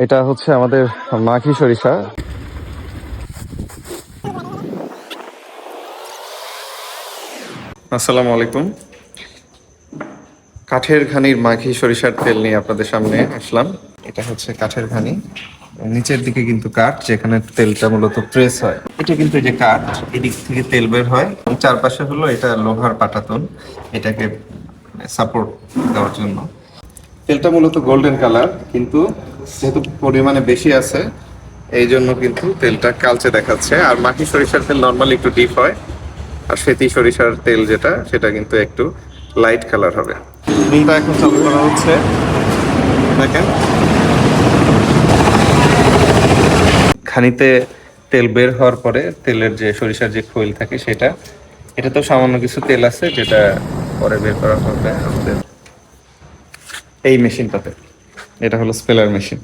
এটা হচ্ছে আমাদের মাখি সরিষা। আসসালামু আলাইকুম। কাঠের ঘানির মাখি সরিষার তেল নিয়ে আপনাদের সামনে আসলাম। এটা হচ্ছে কাঠের ঘানি, নিচের দিকে কিন্তু কাঠ, যেখানে তেলটা মূলত প্রেস হয়। এটা কিন্তু এই যে কাঠ, এদিক থেকে তেল বের হয়, এবং চারপাশে হলো এটা লোহার পাটাতন, এটাকে সাপোর্ট দেওয়ার জন্য। তেলটা মূলত গোল্ডেন কালার, কিন্তু যেহেতু পরিমাণে বেশি আছে এই জন্য কিন্তু তেলটা কালচে দেখাচ্ছে। আর মাখি সরিষার তেল নর্মালি একটু ডিপ হয়, আর সেতি সরিষার তেল যেটা সেটা কিন্তু একটু লাইট কালার হবে। মিলটা এখন চালু করা হচ্ছে, দেখেন ঘানিতে তেল বের হওয়ার পরে তেলের যে সরিষার যে খৈল থাকে সেটা, এটা তো সামান্য কিছু তেল আছে যেটা পরে বের করা হবে আমাদের এই মেশিনটাতে। এটা হলো স্পেলার মেশিন।